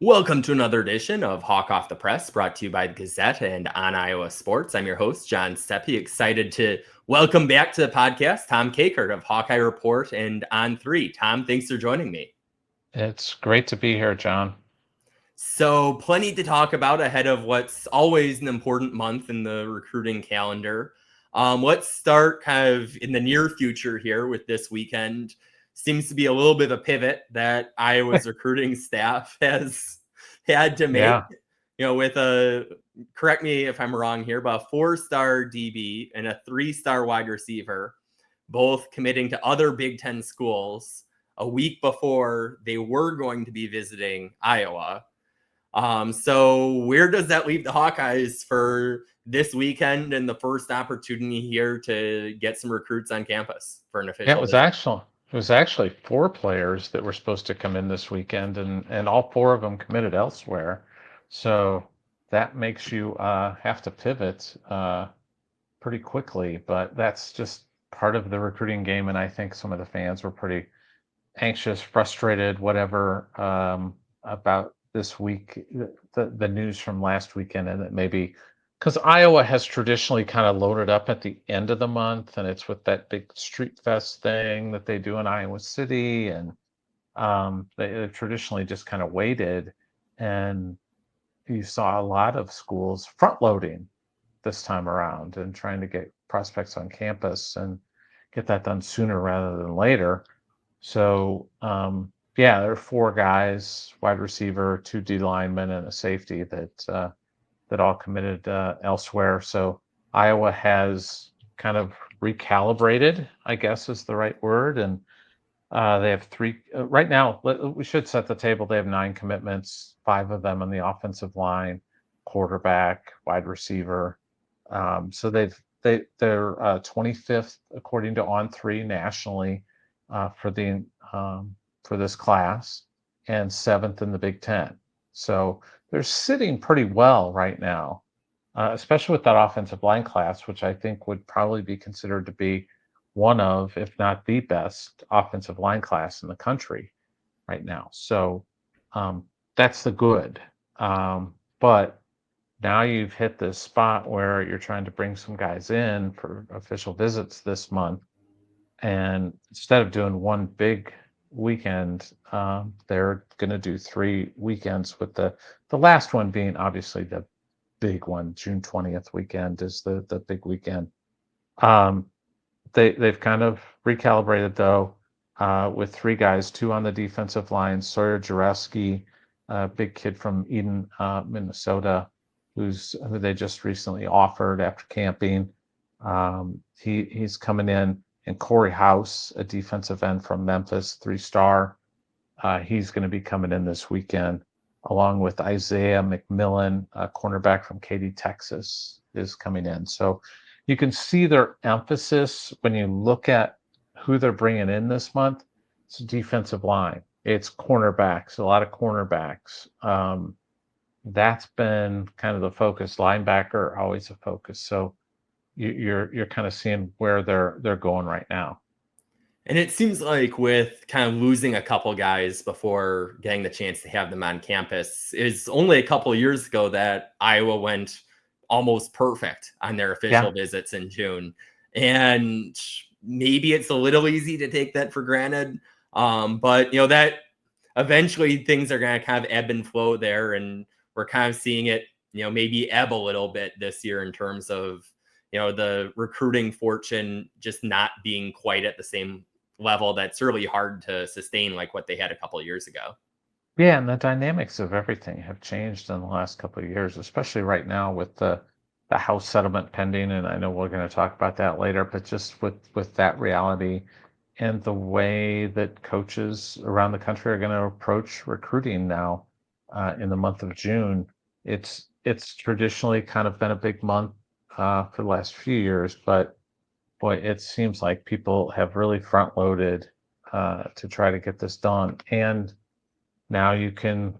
Welcome to another edition of Hawk Off the Press, brought to you by Gazette and on Iowa Sports. I'm your host, John Steppe. Excited to welcome back to the podcast Tom Kakert of Hawkeye Report and On3. Tom, thanks for joining me. It's great to be here, John. So, plenty to talk about ahead of what's always an important month in the recruiting calendar. Let's start kind of in the near future here with this weekend. Seems to be a little bit of a pivot that Iowa's recruiting staff has had to make. Yeah. With correct me if I'm wrong here, but a 4-star DB and a 3-star wide receiver, both committing to other Big Ten schools a week before they were going to be visiting Iowa. So where does that leave the Hawkeyes for this weekend and the first opportunity here to get some recruits on campus for an official It was visit? actually four players that were supposed to come in this weekend, and all four of them committed elsewhere. So that makes you have to pivot pretty quickly, but that's just part of the recruiting game. And I think some of the fans were pretty anxious, frustrated, whatever, about this week, the news from last weekend, and that maybe because Iowa has traditionally kind of loaded up at the end of the month, and it's with that big street fest thing that they do in Iowa City, and they've traditionally just kind of waited, and you saw a lot of schools front loading this time around and trying to get prospects on campus and get that done sooner rather than later. So, yeah, there are four guys, wide receiver, two D linemen, and a safety that all committed elsewhere. So Iowa has kind of recalibrated, I guess is the right word, and they have three right now. We should set the table. They have 9 commitments, 5 of them on the offensive line, quarterback, wide receiver. So they're 25th according to On3 nationally for the for this class, and 7th in the Big Ten. So they're sitting pretty well right now, especially with that offensive line class, which I think would probably be considered to be one of, if not the best, offensive line class in the country right now. So that's the good. But now you've hit this spot where you're trying to bring some guys in for official visits this month. And instead of doing one big weekend, they're going to do 3 weekends, with the last one being obviously the big one. June 20th weekend is the big weekend. They've kind of recalibrated though, with 3 guys, 2 on the defensive line. Sawyer Jareski, a big kid from Eden, Minnesota, who they just recently offered after camping. He's coming in. And Corey House, a defensive end from Memphis, 3-star. He's going to be coming in this weekend, along with Isaiah McMillan, a cornerback from Katy, Texas, is coming in. So you can see their emphasis when you look at who they're bringing in this month. It's defensive line. It's cornerbacks, a lot of cornerbacks. That's been kind of the focus. Linebacker, always a focus. So you're kind of seeing where they're going right now. And it seems like with kind of losing a couple guys before getting the chance to have them on campus, it's only a couple of years ago that Iowa went almost perfect on their official visits in June. And maybe it's a little easy to take that for granted. But that eventually things are going to kind of ebb and flow there. And we're kind of seeing it, maybe ebb a little bit this year in terms of, the recruiting fortune just not being quite at the same level. That's really hard to sustain like what they had a couple of years ago. Yeah, and the dynamics of everything have changed in the last couple of years, especially right now with the House settlement pending. And I know we're going to talk about that later, but just with that reality and the way that coaches around the country are going to approach recruiting now, in the month of June, it's traditionally kind of been a big month for the last few years, but boy, it seems like people have really front loaded to try to get this done. And now you can,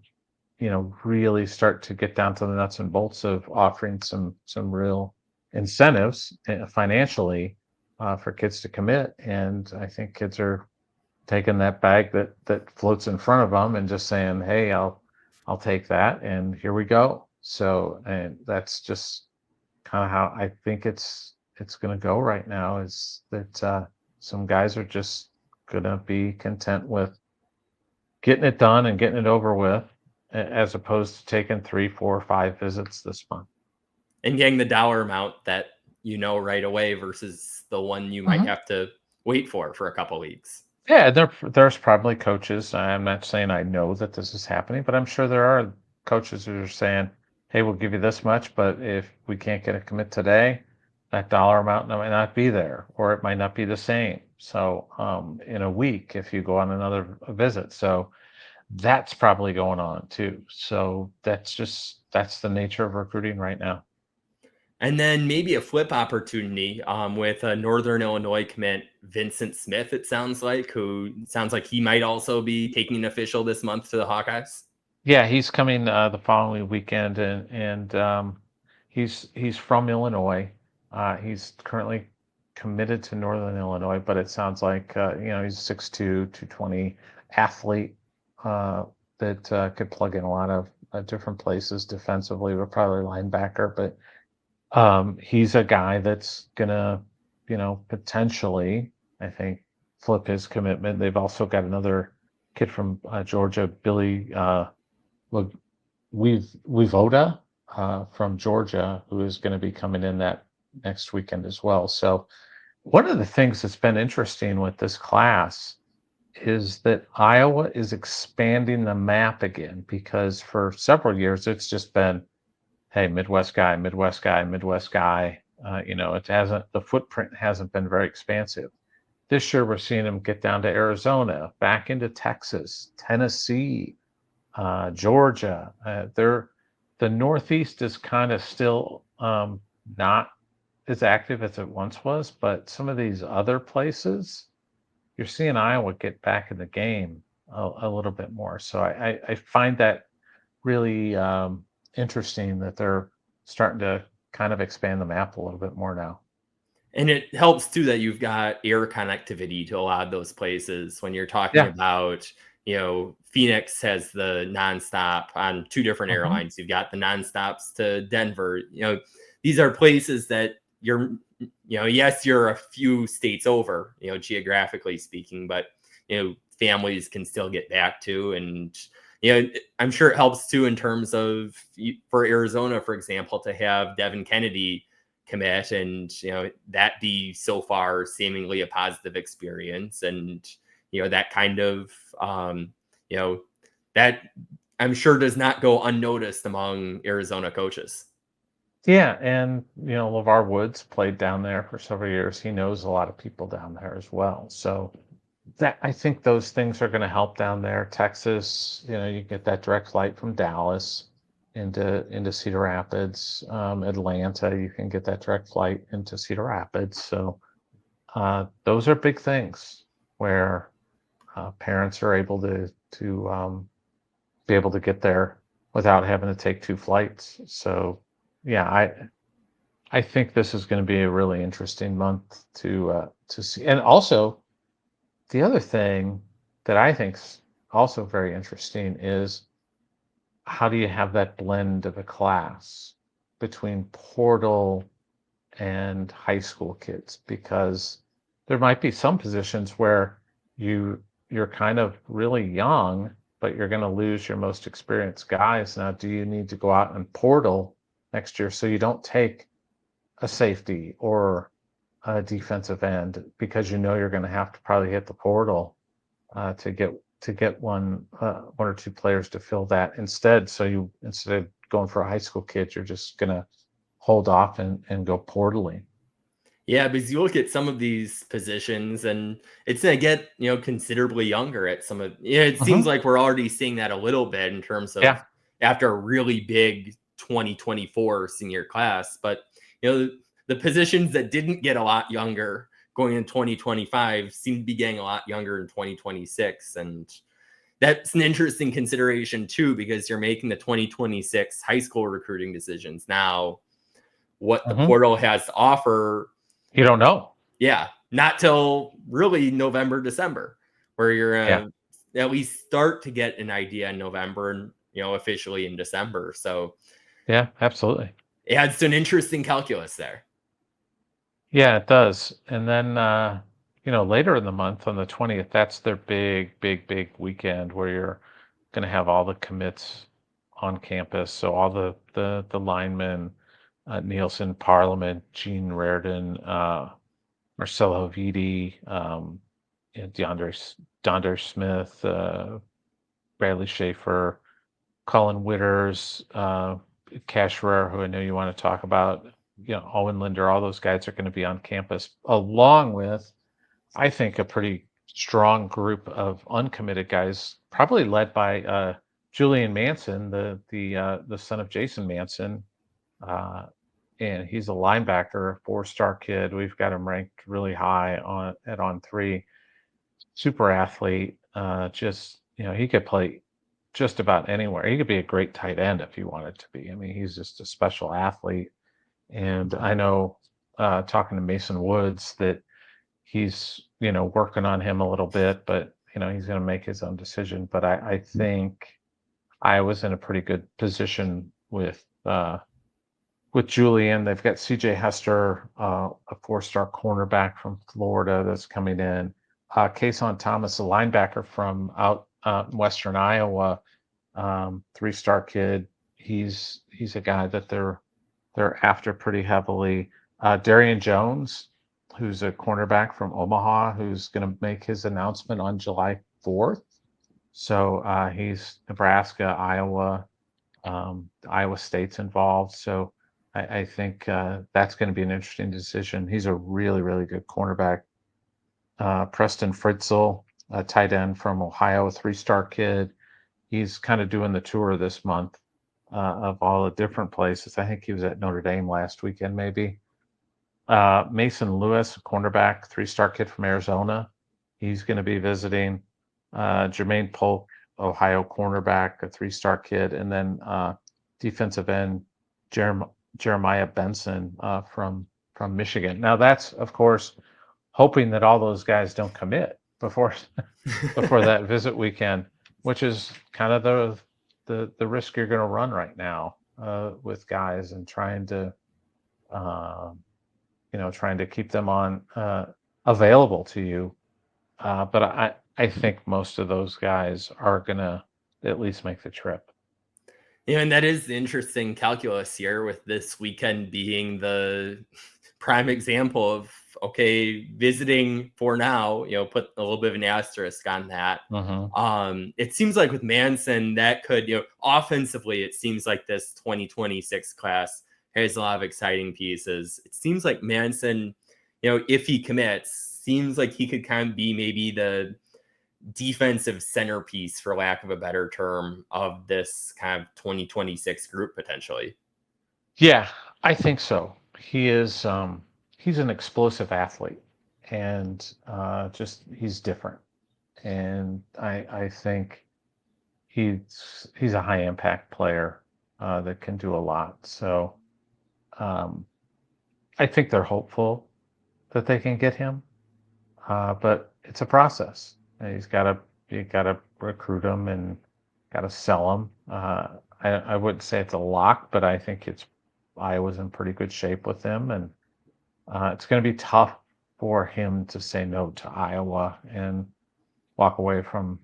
really start to get down to the nuts and bolts of offering some real incentives financially for kids to commit. And I think kids are taking that bag that floats in front of them and just saying, "Hey, I'll I'll take that, and here we go. So, and that's just kind of how I think it's going to go right now. Is that some guys are just going to be content with getting it done and getting it over with, as opposed to taking 3, 4, 5 visits this month. And getting the dollar amount that right away versus the one you might have to wait for a couple weeks. Yeah, there's probably coaches. I'm not saying I know that this is happening, but I'm sure there are coaches who are saying, "Hey, we'll give you this much, but if we can't get a commit today, that dollar amount might not be there, or it might not be the same. So, in a week, if you go on another visit, so that's probably going on too. So that's the nature of recruiting right now. And then maybe a flip opportunity with a Northern Illinois commit, Vincent Smith, it sounds like, who sounds like he might also be taking an official this month to the Hawkeyes. Yeah, he's coming the following weekend, and he's from Illinois. He's currently committed to Northern Illinois, but it sounds like he's 6'2", 220 athlete that could plug in a lot of different places defensively, but probably linebacker. But he's a guy that's gonna, potentially, I think, flip his commitment. They've also got another kid from Georgia, Billy We've from Georgia, who is going to be coming in that next weekend as well. So one of the things that's been interesting with this class is that Iowa is expanding the map again, because for several years it's just been, hey, Midwest guy, Midwest guy, Midwest guy. The footprint hasn't been very expansive. This year we're seeing them get down to Arizona, back into Texas, Tennessee, Georgia. The Northeast is kind of still not as active as it once was, but some of these other places, you're seeing Iowa get back in the game a little bit more. So I find that really interesting that they're starting to kind of expand the map a little bit more now. And it helps too that you've got air connectivity to a lot of those places. When you're talking Yeah. about, Phoenix has the nonstop on 2 different Mhm. airlines. You've got the nonstops to Denver. These are places that yes, you're a few states over, geographically speaking, but families can still get back to. And I'm sure it helps too in terms of, for Arizona, for example, to have Devin Kennedy commit, and that be so far seemingly a positive experience. And that kind of that I'm sure does not go unnoticed among Arizona coaches. Yeah, and LeVar Woods played down there for several years. He knows a lot of people down there as well. So that, I think those things are going to help down there. Texas, you get that direct flight from Dallas into Cedar Rapids. Atlanta, you can get that direct flight into Cedar Rapids. So those are big things where parents are able to be able to get there without having to take 2 flights. So yeah, I think this is going to be a really interesting month to see. And also, the other thing that I think's also very interesting is, how do you have that blend of a class between portal and high school kids? Because there might be some positions where you're kind of really young, but you're going to lose your most experienced guys. Now, do you need to go out and portal next year so you don't take a safety or a defensive end, because you're going to have to probably hit the portal to get one or 2 players to fill that instead. So instead of going for a high school kid, you're just going to hold off and go portaling. Yeah, because you look at some of these positions and it's going to get, considerably younger at some of, it seems Mhm. like we're already seeing that a little bit in terms of Yeah. after a really big 2024 senior class. But, the positions that didn't get a lot younger going in 2025 seem to be getting a lot younger in 2026. And that's an interesting consideration too, because you're making the 2026 high school recruiting decisions now. What the Mhm. portal has to offer, You don't know. yeah, not till really November, December, where you're Yeah. at least start to get an idea in November. And officially in December. So Yeah, absolutely. it adds to an interesting calculus there. Yeah, it does. And then, later in the month on the 20th, that's their big, big, big weekend where you're going to have all the commits on campus. So all the linemen, Nielsen, Parliament, Gene Reardon, Marcelo Viti, DeAndre Smith, Bradley Schaefer, Colin Witters, Cash Ferrer, who I know you want to talk about, Owen Linder, all those guys are going to be on campus, along with, I think, a pretty strong group of uncommitted guys, probably led by Julian Manson, the son of Jason Manson. And he's a linebacker, a 4-star kid. We've got him ranked really high on 3. Super athlete. Just, he could play just about anywhere. He could be a great tight end if he wanted to be. I mean, he's just a special athlete. And I know, talking to Mason Woods, that he's, working on him a little bit, but, he's going to make his own decision. But I think I was in a pretty good position with Julian. They've got CJ Hester, a 4-star cornerback from Florida that's coming in. Kason Thomas, a linebacker from out Western Iowa, 3-star kid. He's a guy that they're after pretty heavily. Darian Jones, who's a cornerback from Omaha, who's going to make his announcement on July 4th. So he's Nebraska, Iowa, Iowa State's involved. So I think that's going to be an interesting decision. He's a really, really good cornerback. Preston Fritzl, a tight end from Ohio, a 3-star kid. He's kind of doing the tour this month of all the different places. I think he was at Notre Dame last weekend, maybe. Mason Lewis, a cornerback, 3-star kid from Arizona. He's going to be visiting. Jermaine Polk, Ohio cornerback, a 3-star kid. And then defensive end Jeremiah Benson from Michigan. Now that's, of course, hoping that all those guys don't commit before that visit weekend, which is kind of the risk you're going to run right now with guys, and trying to keep them on available to you. But I think most of those guys are going to at least make the trip. And that is the interesting calculus here, with this weekend being the prime example of, okay, visiting for now, put a little bit of an asterisk on that. Mm-hmm. It seems like with Manson, that could, offensively, it seems like this 2026 class has a lot of exciting pieces. It seems like Manson, if he commits, seems like he could kind of be maybe the defensive centerpiece, for lack of a better term, of this kind of 2026 group potentially. Yeah, I think so. He is. He's an explosive athlete, and he's different. And I think he's a high impact player that can do a lot. So I think they're hopeful that they can get him, but it's a process. And you gotta recruit him and gotta sell him. I wouldn't say it's a lock, but I think Iowa's in pretty good shape with him, and it's going to be tough for him to say no to Iowa and walk away from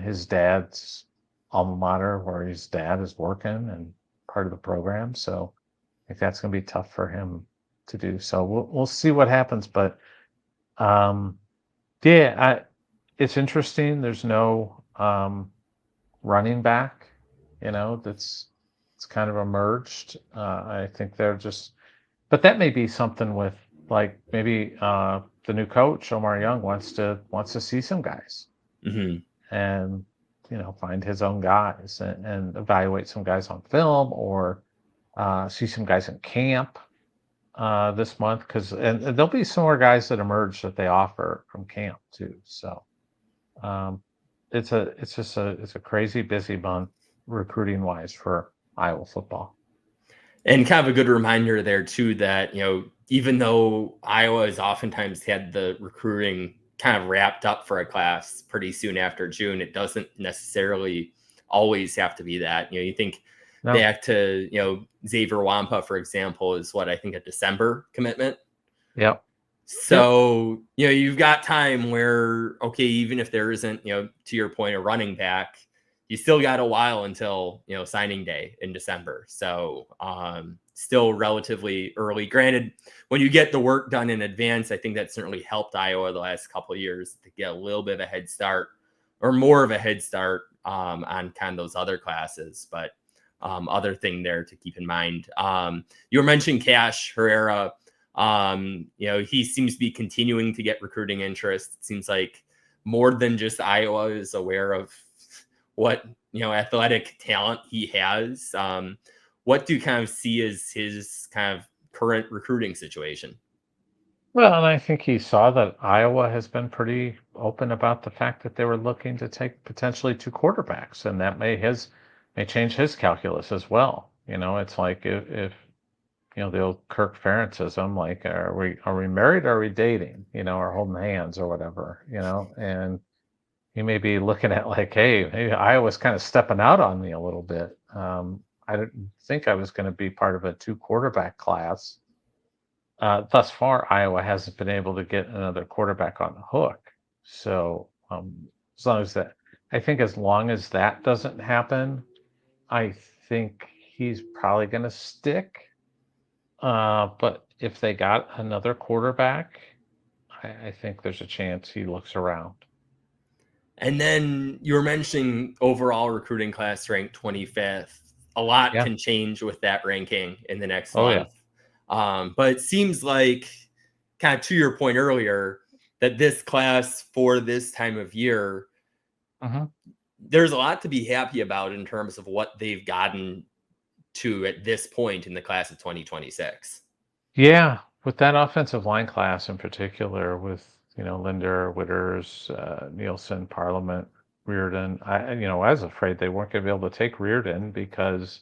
his dad's alma mater, where his dad is working and part of the program. So I think that's going to be tough for him to do. So we'll see what happens. But it's interesting. There's no running back, it's kind of emerged. I think they're just, but that may be something with, like, maybe the new coach Omar Young wants to see some guys, and find his own guys, and evaluate some guys on film, or see some guys in camp this month, and there'll be some more guys that emerge that they offer from camp too. So it's a crazy busy month recruiting wise for Iowa football. And kind of a good reminder there too, that, even though Iowa has oftentimes had the recruiting kind of wrapped up for a class pretty soon after June, it doesn't necessarily always have to be that. You think No. back to, Xavier Wampa, for example, is what I think a December commitment. Yep. So, you've got time where, okay, even if there isn't, to your point, a running back, you still got a while until, signing day in December. So, still relatively early. Granted, when you get the work done in advance, I think that certainly helped Iowa the last couple of years to get a little bit of a head start, or more of a head start on kind of those other classes. But other thing there to keep in mind. You were mentioning Cash Herrera. He seems to be continuing to get recruiting interest. It seems like more than just Iowa is aware of what, athletic talent he has. What do you kind of see as his kind of current recruiting situation? Well, and I think he saw that Iowa has been pretty open about the fact that they were looking to take potentially 2 quarterbacks, and that may change his calculus as well. It's like if the old Kirk Ferencism, like are we married or are we dating, or holding hands or whatever, and he may be looking at like, hey, maybe Iowa's kind of stepping out on me a little bit. I didn't think I was going to be part of a 2 quarterback class. Thus far, Iowa hasn't been able to get another quarterback on the hook. So as long as that doesn't happen, I think he's probably going to stick. But if they got another quarterback, I think there's a chance he looks around. And then you were mentioning overall recruiting class ranked 25th. A lot Yeah. can change with that ranking in the next Oh, yeah. month. But it seems like, kind of to your point earlier, that this class for this time of year, hmm there's a lot to be happy about in terms of what they've gotten to at this point in the class of 2026. Yeah, with that offensive line class in particular, with Linder, Witters, Nielsen, Parliament, Reardon. I was afraid they weren't going to be able to take Reardon because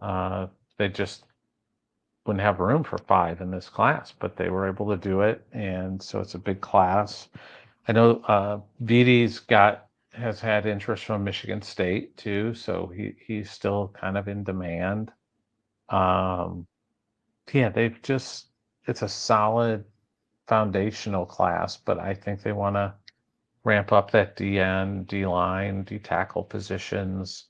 they just wouldn't have room for 5 in this class, but they were able to do it, and so it's a big class. I know Vidi's has had interest from Michigan State too, so he's still kind of in demand. Um, yeah, it's a solid foundational class, but I think they want to ramp up that DN, D line, D tackle positions,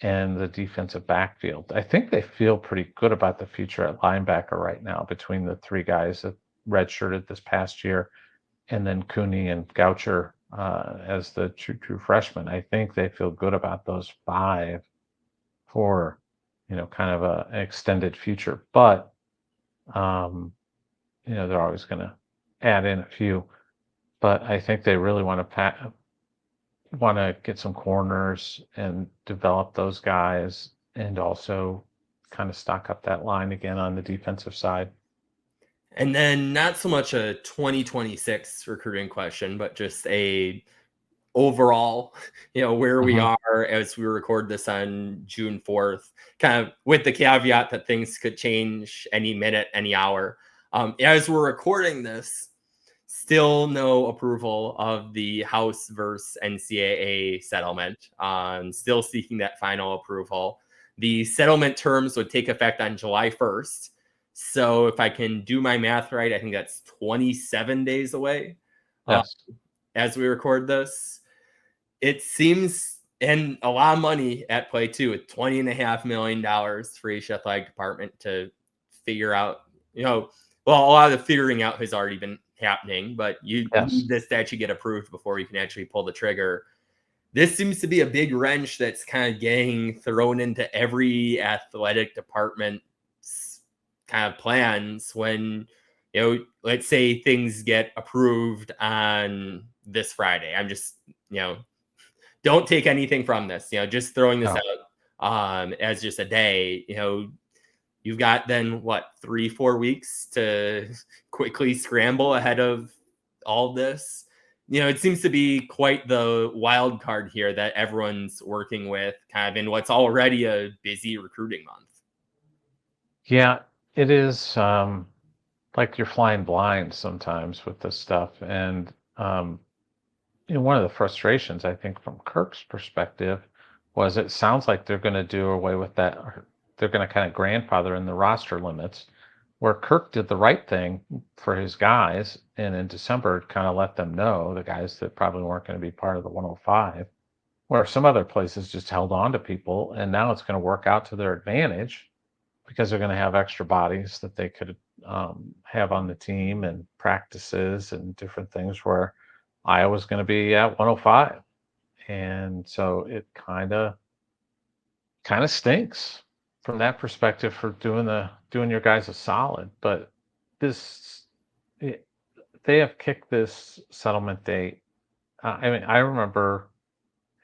and the defensive backfield. I think they feel pretty good about the future at linebacker right now between the 3 guys that redshirted this past year, and then Cooney and Goucher as the true freshmen. I think they feel good about those 5 for kind of an extended future. But they're always going to add in a few. But I think they really want to get some corners and develop those guys, and also kind of stock up that line again on the defensive side. And then not so much a 2026 recruiting question, but just a overall, where we Mhm. are as we record this on June 4th, kind of with the caveat that things could change any minute, any hour. As we're recording this, still no approval of the House versus NCAA settlement. Still seeking that final approval. The settlement terms would take effect on July 1st. So if I can do my math right, I think that's 27 days away Yes. as we record this. It seems, and a lot of money at play too, with $20.5 million for each athletic department to figure out, well, a lot of the figuring out has already been happening, but you Yes. need this to actually get approved before you can actually pull the trigger. This seems to be a big wrench that's kind of getting thrown into every athletic department's kind of plans when, let's say things get approved on this Friday. I'm just, don't take anything from this, just throwing this No. out as just a day, you've got then what, 3-4 weeks to quickly scramble ahead of all this. It seems to be quite the wild card here that everyone's working with kind of in what's already a busy recruiting month. Yeah, it is like you're flying blind sometimes with this stuff. And one of the frustrations, I think, from Kirk's perspective was it sounds like they're going to do away with that. Or they're going to kind of grandfather in the roster limits, where Kirk did the right thing for his guys, and in December kind of let them know, the guys that probably weren't going to be part of the 105, where some other places just held on to people, and now it's going to work out to their advantage because they're going to have extra bodies that they could have on the team and practices and different things, where Iowa's going to be at 105. And so it kind of stinks from that perspective for doing your guys a solid. But this it, they have kicked this settlement date. I mean, I remember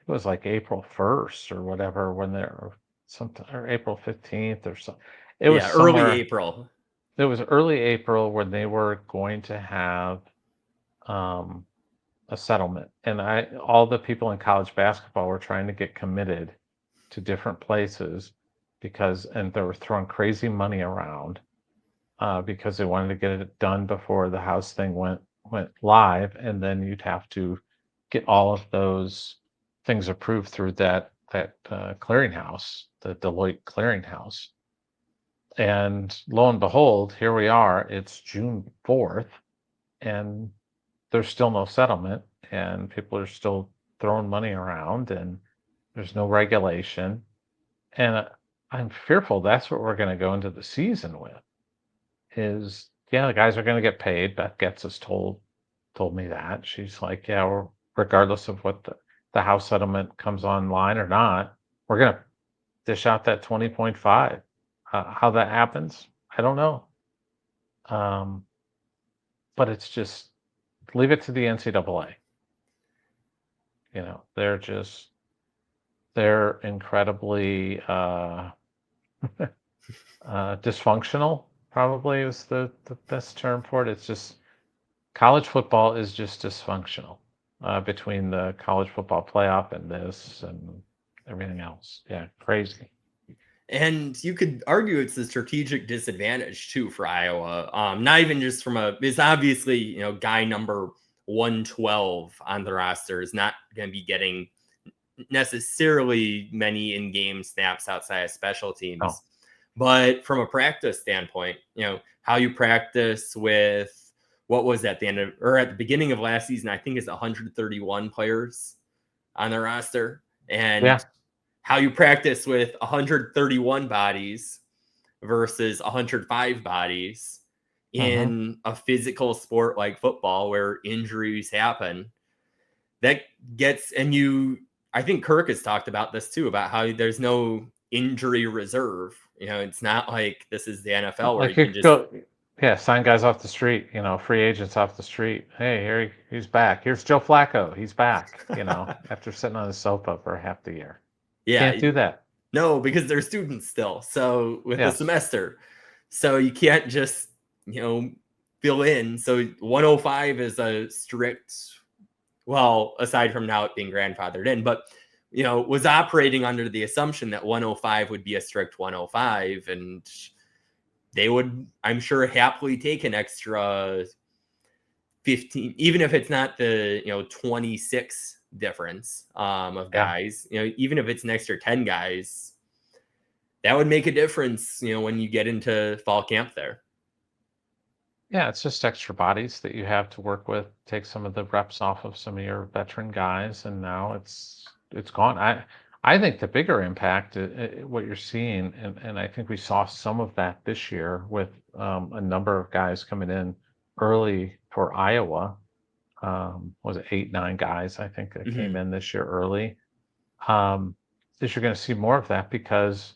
it was like April 1st or whatever, when they're sometime, or April 15th or so. It was Yeah, early somewhere. April. It was early April when they were going to have um, a settlement, and all the people in college basketball were trying to get committed to different places, and they were throwing crazy money around because they wanted to get it done before the house thing went live, and then you'd have to get all of those things approved through that clearinghouse, the Deloitte clearinghouse. And lo and behold, here we are. It's June 4th, and there's still no settlement, and people are still throwing money around, and there's no regulation. And I'm fearful that's what we're going to go into the season with. Is, yeah, the guys are going to get paid. Beth Getz has told me that. She's like, yeah, regardless of what the house settlement comes online or not, we're going to dish out that 20.5. How that happens, I don't know. But it's just, leave it to the NCAA. They're incredibly dysfunctional, probably is the best term for it. It's just, college football is just dysfunctional between the college football playoff and this and everything else. Yeah, crazy. And you could argue it's a strategic disadvantage too for Iowa. Not even just it's obviously, guy number 112 on the roster is not going to be getting necessarily many in-game snaps outside of special teams. Oh. But from a practice standpoint, how you practice with, what was at the end of, or at the beginning of last season, I think it's 131 players on the roster. And how you practice with 131 bodies versus 105 bodies in a physical sport like football where injuries happen. That gets, I think Kirk has talked about this too, about how there's no injury reserve. It's not like this is the NFL where you can just sign guys off the street, free agents off the street. Hey, he's back. Here's Joe Flacco. He's back, after sitting on the sofa for half the year. Yeah. Can't do that. No, because they're students still. So with the semester, so you can't just, fill in. So 105 is a strict, well, aside from now it being grandfathered in, but was operating under the assumption that 105 would be a strict 105, and they would, I'm sure, happily take an extra 15, even if it's not the 26 difference of guys. Even if it's an extra 10 guys, that would make a difference. When you get into fall camp there. Yeah, it's just extra bodies that you have to work with. Take some of the reps off of some of your veteran guys, and now it's gone. I think the bigger impact, what you're seeing, and I think we saw some of that this year with a number of guys coming in early for Iowa. Was it 8, 9 guys, I think, that came in this year early. Is you're going to see more of that because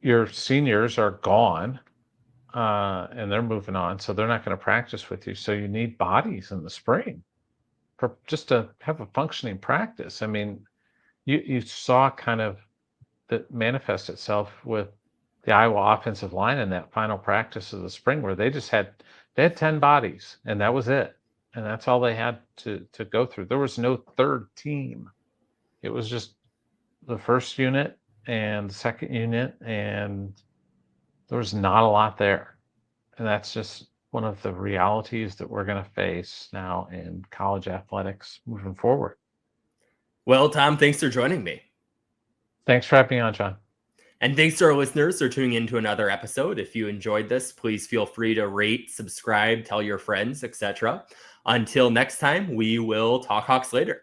your seniors are gone. And they're moving on, so they're not going to practice with you. So you need bodies in the spring for just to have a functioning practice. I mean, you saw kind of that manifest itself with the Iowa offensive line in that final practice of the spring, where they had 10 bodies, and that was it, and that's all they had to go through. There was no third team. It was just the first unit and the second unit, and there was not a lot there. And that's just one of the realities that we're going to face now in college athletics moving forward. Well, Tom, thanks for joining me. Thanks for having me on, John. And thanks to our listeners for tuning in to another episode. If you enjoyed this, please feel free to rate, subscribe, tell your friends, etc. Until next time, we will talk Hawks later.